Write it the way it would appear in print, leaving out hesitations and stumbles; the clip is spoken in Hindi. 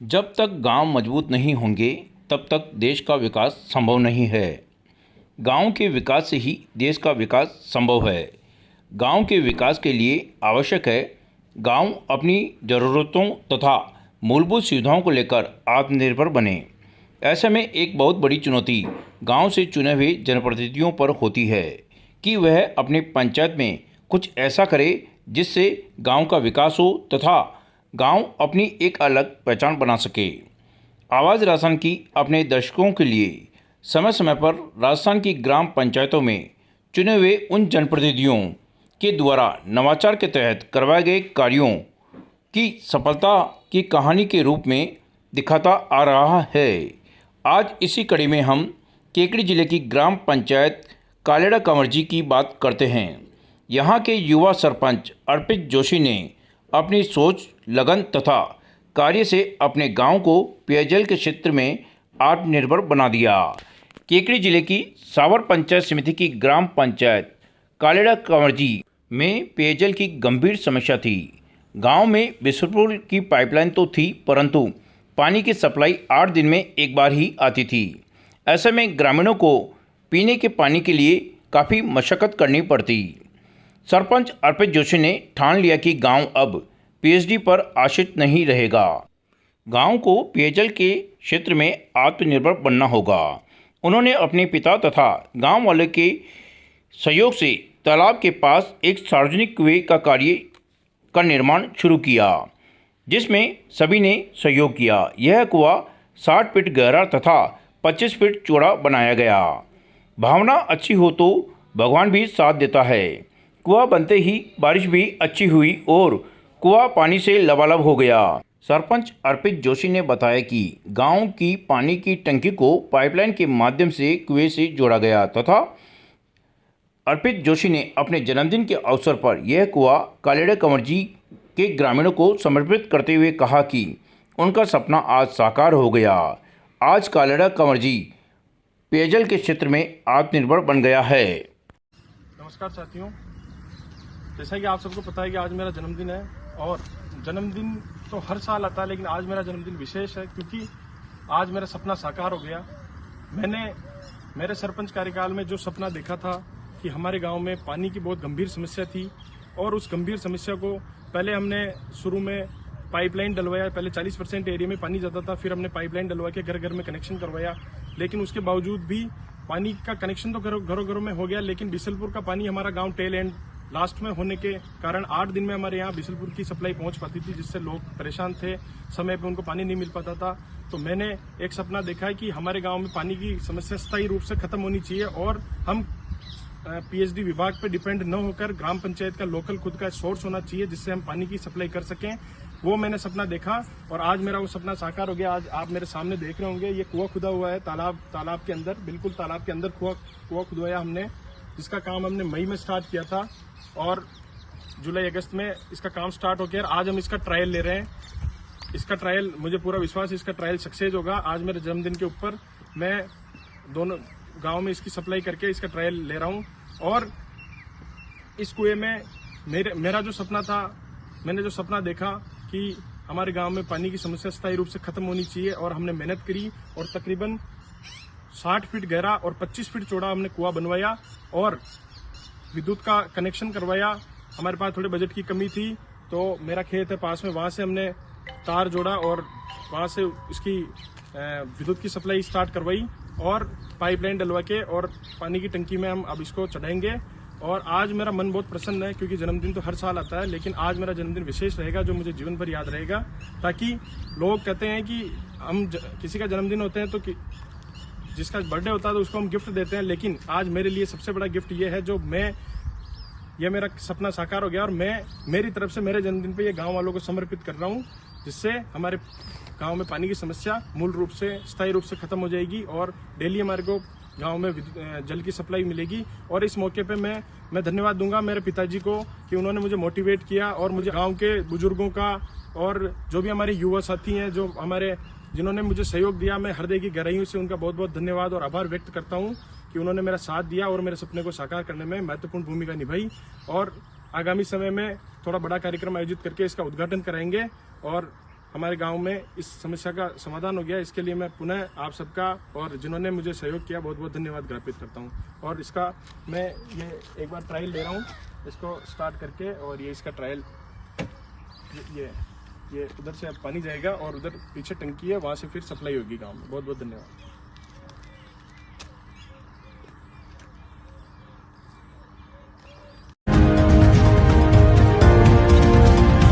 जब तक गांव मजबूत नहीं होंगे तब तक देश का विकास संभव नहीं है। गांव के विकास से ही देश का विकास संभव है। गांव के विकास के लिए आवश्यक है गांव अपनी ज़रूरतों तथा मूलभूत सुविधाओं को लेकर आत्मनिर्भर बने। ऐसे में एक बहुत बड़ी चुनौती गांव से चुने हुए जनप्रतिनिधियों पर होती है कि वह अपनी पंचायत में कुछ ऐसा करे जिससे गांव का विकास हो तथा गांव अपनी एक अलग पहचान बना सके। आवाज़ राजस्थान की अपने दर्शकों के लिए समय समय पर राजस्थान की ग्राम पंचायतों में चुने हुए उन जनप्रतिनिधियों के द्वारा नवाचार के तहत करवाए गए कार्यों की सफलता की कहानी के रूप में दिखाता आ रहा है। आज इसी कड़ी में हम केकड़ी जिले की ग्राम पंचायत कालेड़ा कंवरजी की बात करते हैं। यहाँ के युवा सरपंच अर्पित जोशी ने अपनी सोच, लगन तथा कार्य से अपने गांव को पेयजल के क्षेत्र में आत्मनिर्भर बना दिया। केकड़ी जिले की सावर पंचायत समिति की ग्राम पंचायत कालेड़ा कंवरजी में पेयजल की गंभीर समस्या थी। गांव में बिसलपुर की पाइपलाइन तो थी, परंतु पानी की सप्लाई 8 दिन में एक बार ही आती थी। ऐसे में ग्रामीणों को पीने के पानी के लिए काफ़ी मशक्क़त करनी पड़ती। सरपंच अर्पित जोशी ने ठान लिया कि गांव अब पीएचडी पर आश्रित नहीं रहेगा। गांव को पेयजल के क्षेत्र में आत्मनिर्भर बनना होगा। उन्होंने अपने पिता तथा गांव वाले के सहयोग से तालाब के पास एक सार्वजनिक कुएं का कार्य का निर्माण शुरू किया, जिसमें सभी ने सहयोग किया। यह कुआं 60 फीट गहरा तथा 25 फीट चौड़ा बनाया गया। भावना अच्छी हो तो भगवान भी साथ देता है। कुआं बनते ही बारिश भी अच्छी हुई और कुआं पानी से लबालब हो गया। सरपंच अर्पित जोशी ने बताया कि गांव की पानी की टंकी को पाइपलाइन के माध्यम से कुएं से जोड़ा गया तथा अर्पित जोशी ने अपने जन्मदिन के अवसर पर यह कुआं कालेड़ा कंवरजी के ग्रामीणों को समर्पित करते हुए कहा कि उनका सपना आज साकार हो गया। आज कालेड़ा कंवरजी पेयजल के क्षेत्र में आत्मनिर्भर बन गया है। नमस्कार साथियों, जैसा कि आप सबको पता है कि आज मेरा जन्मदिन है और जन्मदिन तो हर साल आता है, लेकिन आज मेरा जन्मदिन विशेष है क्योंकि आज मेरा सपना साकार हो गया। मैंने मेरे सरपंच कार्यकाल में जो सपना देखा था कि हमारे गांव में पानी की बहुत गंभीर समस्या थी और उस गंभीर समस्या को पहले हमने शुरू में पाइपलाइन डलवाया। पहले 40% एरिया में पानी जाता था, फिर हमने पाइपलाइन डलवा के घर घर में कनेक्शन करवाया। लेकिन उसके बावजूद भी पानी का कनेक्शन तो घरों घरों में हो गया, लेकिन बिसलपुर का पानी हमारा गांव टेल एंड लास्ट में होने के कारण 8 दिन में हमारे यहाँ बिसलपुर की सप्लाई पहुंच पाती थी, जिससे लोग परेशान थे, समय पे उनको पानी नहीं मिल पाता था। तो मैंने एक सपना देखा है कि हमारे गांव में पानी की समस्या स्थायी रूप से खत्म होनी चाहिए और हम पीएचडी विभाग पे डिपेंड न होकर ग्राम पंचायत का लोकल खुद का सोर्स होना चाहिए, जिससे हम पानी की सप्लाई कर सकें। वो मैंने सपना देखा और आज मेरा वो सपना साकार हो गया। आज आप मेरे सामने देख रहे होंगे, ये कुआं खुदा हुआ है तालाब के अंदर, बिल्कुल तालाब के अंदर कुआं खुदवाया हमने, जिसका काम हमने मई में स्टार्ट किया था और जुलाई अगस्त में इसका काम स्टार्ट हो गया। आज हम इसका ट्रायल ले रहे हैं। इसका ट्रायल, मुझे पूरा विश्वास है इसका ट्रायल सक्सेस होगा। आज मेरे जन्मदिन के ऊपर मैं दोनों गांव में इसकी सप्लाई करके इसका ट्रायल ले रहा हूं और इस कुएं में मेरा जो सपना था, मैंने जो सपना देखा कि हमारे गांव में पानी की समस्या स्थायी रूप से खत्म होनी चाहिए और हमने मेहनत करी और तकरीबन 60 फीट गहरा और 25 फीट चौड़ा हमने कुआं बनवाया और विद्युत का कनेक्शन करवाया। हमारे पास थोड़े बजट की कमी थी, तो मेरा खेत है पास में, वहां से हमने तार जोड़ा और वहां से इसकी विद्युत की सप्लाई स्टार्ट करवाई और पाइपलाइन डलवा के और पानी की टंकी में हम अब इसको चढ़ाएंगे। और आज मेरा मन बहुत प्रसन्न है क्योंकि जन्मदिन तो हर साल आता है, लेकिन आज मेरा जन्मदिन विशेष रहेगा जो मुझे जीवन भर याद रहेगा। ताकि लोग कहते हैं कि हम किसी का जन्मदिन होते हैं तो जिसका बर्थडे होता है तो उसको हम गिफ्ट देते हैं, लेकिन आज मेरे लिए सबसे बड़ा गिफ्ट ये है जो ये मेरा सपना साकार हो गया और मैं मेरी तरफ से मेरे जन्मदिन पे ये गांव वालों को समर्पित कर रहा हूँ, जिससे हमारे गांव में पानी की समस्या मूल रूप से स्थायी रूप से खत्म हो जाएगी और डेली हमारे को गांव में जल की सप्लाई मिलेगी। और इस मौके पे मैं धन्यवाद दूंगा मेरे पिताजी को कि उन्होंने मुझे मोटिवेट किया और मुझे गांव के बुजुर्गों का और जो भी हमारे युवा साथी हैं जो जिन्होंने मुझे सहयोग दिया, मैं हृदय की गहराइयों से उनका बहुत बहुत धन्यवाद और आभार व्यक्त करता हूं कि उन्होंने मेरा साथ दिया और मेरे सपने को साकार करने में महत्वपूर्ण भूमिका निभाई। और आगामी समय में थोड़ा बड़ा कार्यक्रम आयोजित करके इसका उद्घाटन कराएंगे और हमारे गांव में इस समस्या का समाधान हो गया। इसके लिए मैं पुनः आप सबका और जिन्होंने मुझे सहयोग किया बहुत बहुत धन्यवाद ज्ञापित करता हूं। और इसका मैं ये एक बार ट्रायल ले रहा हूं, इसको स्टार्ट करके, और ये इसका ट्रायल ये उधर से अब पानी जाएगा और उधर पीछे टंकी है, वहां से फिर सप्लाई होगी गाँव में। बहुत बहुत धन्यवाद।